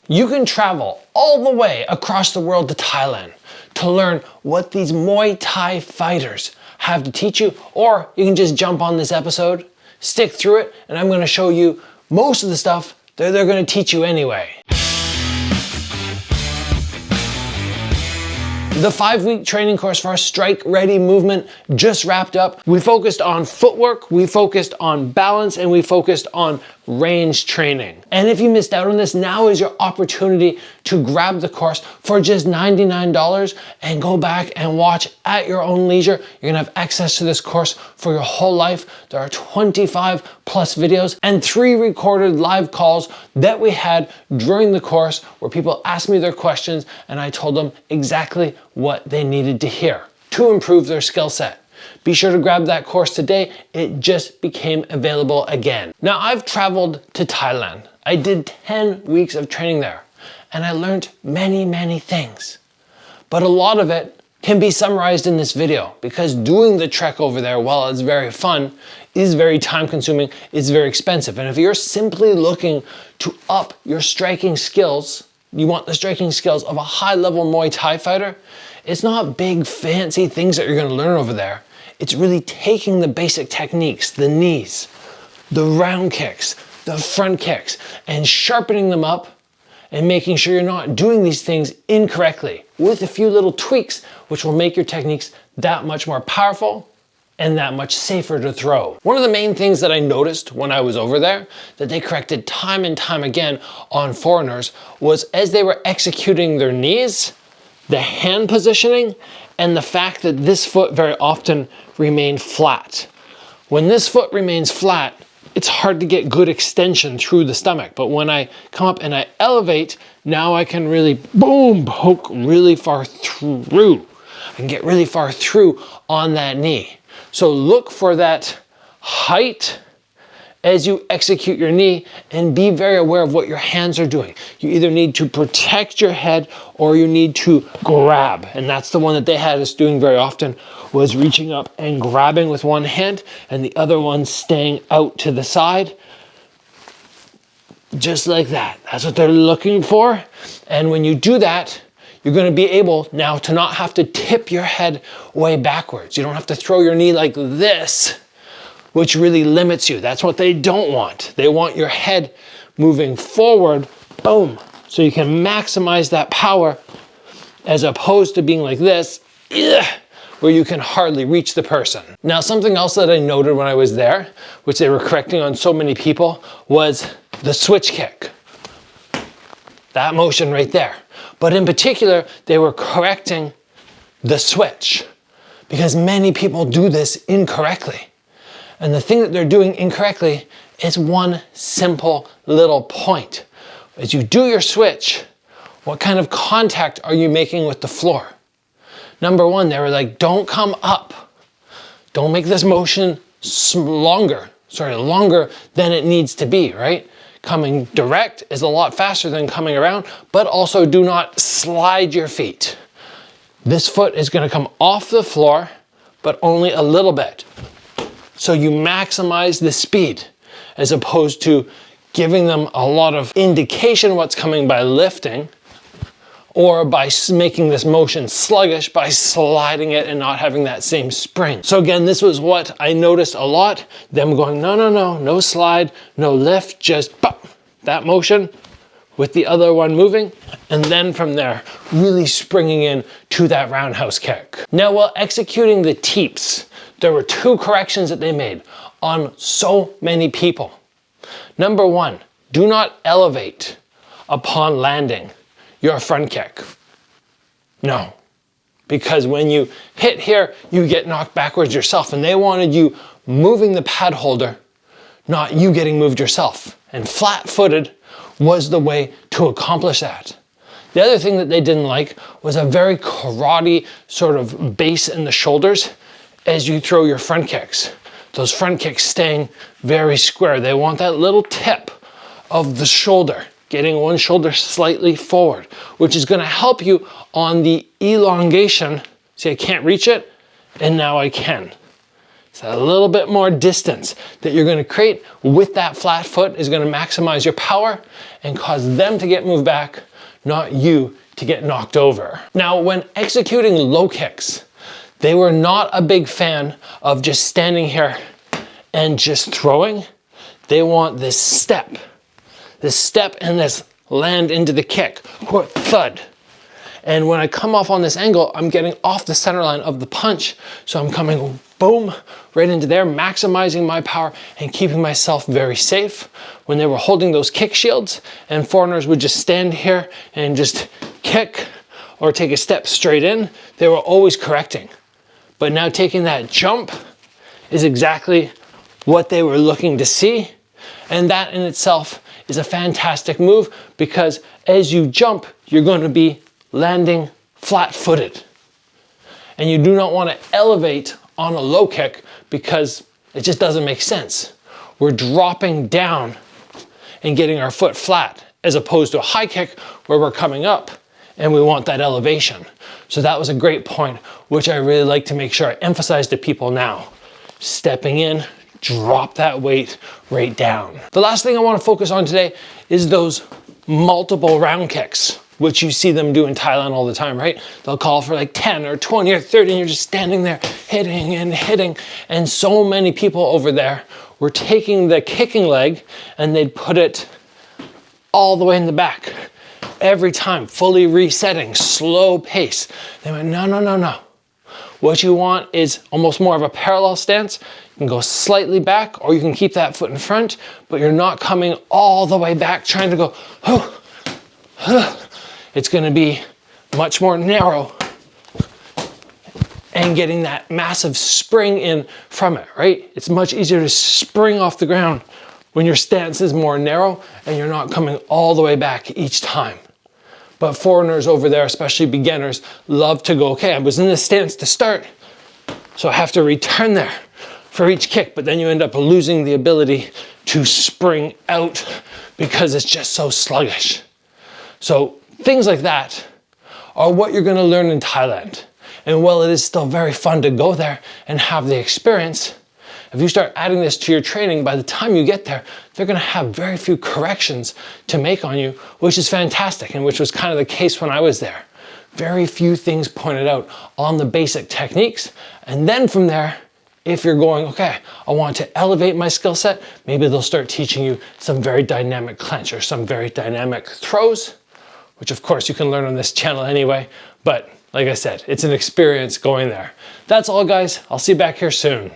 You can travel all the way across the world to Thailand to learn what these Muay Thai fighters have to teach you, or you can just jump on this episode, stick through it, and I'm gonna show you most of the stuff that they're gonna teach you anyway. The 5-week training course for our Strike Ready movement just wrapped up. We focused on footwork, we focused on balance, and we focused on range training. And if you missed out on this, now is your opportunity to grab the course for just $99 and go back and watch at your own leisure. You're gonna have access to this course for your whole life. There are 25 plus videos and 3 recorded live calls that we had during the course where people asked me their questions and I told them exactly what they needed to hear to improve their skill set. Be sure to grab that course today. It just became available again. Now, I've traveled to Thailand. I did 10 weeks of training there and I learned many things. But a lot of it can be summarized in this video because doing the trek over there, while it's very fun, is very time consuming, it's very expensive. And if you're simply looking to up your striking skills, you want the striking skills of a high level Muay Thai fighter, it's not big fancy things that you're gonna learn over there. It's really taking the basic techniques, the knees, the round kicks, the front kicks, and sharpening them up and making sure you're not doing these things incorrectly with a few little tweaks, which will make your techniques that much more powerful and that much safer to throw. One of the main things that I noticed when I was over there that they corrected time and time again on foreigners was as they were executing their knees, the hand positioning, and the fact that this foot very often remained flat. When this foot remains flat, it's hard to get good extension through the stomach. But when I come up and I elevate, now I can really, boom, poke really far through. I can get really far through on that knee. So look for that height as you execute your knee and be very aware of what your hands are doing. You either need to protect your head or you need to grab. And that's the one that they had us doing very often, was reaching up and grabbing with one hand and the other one staying out to the side. Just like that. That's what they're looking for. And when you do that, you're gonna be able now to not have to tip your head way backwards. You don't have to throw your knee like this, which really limits you. That's what they don't want. They want your head moving forward, boom, so you can maximize that power as opposed to being like this, where you can hardly reach the person. Now, something else that I noted when I was there, which they were correcting on so many people, was the switch kick. That motion right there. But in particular, they were correcting the switch because many people do this incorrectly. And the thing that they're doing incorrectly is one simple little point. As you do your switch, what kind of contact are you making with the floor? Number one, they were like, don't come up. Don't make this motion longer than it needs to be, right? Coming direct is a lot faster than coming around, but also do not slide your feet. This foot is gonna come off the floor, but only a little bit. So you maximize the speed as opposed to giving them a lot of indication what's coming by lifting or by making this motion sluggish by sliding it and not having that same spring. So again, this was what I noticed a lot, them going, no slide, no lift, just pop, that motion with the other one moving, and then from there, really springing in to that roundhouse kick. Now, while executing the teeps, there were 2 corrections that they made on so many people. Number 1, do not elevate upon landing your front kick. No, because when you hit here, you get knocked backwards yourself, and they wanted you moving the pad holder, not you getting moved yourself. And flat-footed was the way to accomplish that. The other thing that they didn't like was a very karate sort of base in the shoulders as you throw your front kicks. Those front kicks staying very square. They want that little tip of the shoulder, getting one shoulder slightly forward, which is gonna help you on the elongation. See, I can't reach it, and now I can. So a little bit more distance that you're gonna create with that flat foot is gonna maximize your power and cause them to get moved back, not you to get knocked over. Now, when executing low kicks, they were not a big fan of just standing here and just throwing. They want this step and this land into the kick, or thud. And when I come off on this angle, I'm getting off the center line of the punch. So I'm coming boom, right into there, maximizing my power and keeping myself very safe. When they were holding those kick shields and foreigners would just stand here and just kick or take a step straight in, they were always correcting. But now taking that jump is exactly what they were looking to see. And that in itself is a fantastic move, because as you jump, you're going to be landing flat-footed. And you do not want to elevate on a low kick because it just doesn't make sense. We're dropping down and getting our foot flat, as opposed to a high kick where we're coming up and we want that elevation. So that was a great point, which I really like to make sure I emphasize to people now. Stepping in, drop that weight right down. The last thing I want to focus on today is those multiple round kicks, which you see them do in Thailand all the time, right? They'll call for like 10 or 20 or 30 and you're just standing there hitting and hitting. And so many people over there were taking the kicking leg and they'd put it all the way in the back. Every time, fully resetting, slow pace. They went, no, no, no, no. What you want is almost more of a parallel stance. You can go slightly back or you can keep that foot in front, but you're not coming all the way back trying to go, oh, it's gonna be much more narrow and getting that massive spring in from it, right? It's much easier to spring off the ground when your stance is more narrow and you're not coming all the way back each time. But foreigners over there, especially beginners, love to go, okay, I was in this stance to start, so I have to return there for each kick, but then you end up losing the ability to spring out because it's just so sluggish. So things like that are what you're gonna learn in Thailand. And while it is still very fun to go there and have the experience, if you start adding this to your training, by the time you get there, they're gonna have very few corrections to make on you, which is fantastic, and which was kind of the case when I was there. Very few things pointed out on the basic techniques. And then from there, if you're going, okay, I want to elevate my skill set, maybe they'll start teaching you some very dynamic clench or some very dynamic throws, which of course you can learn on this channel anyway. But like I said, it's an experience going there. That's all, guys. I'll see you back here soon.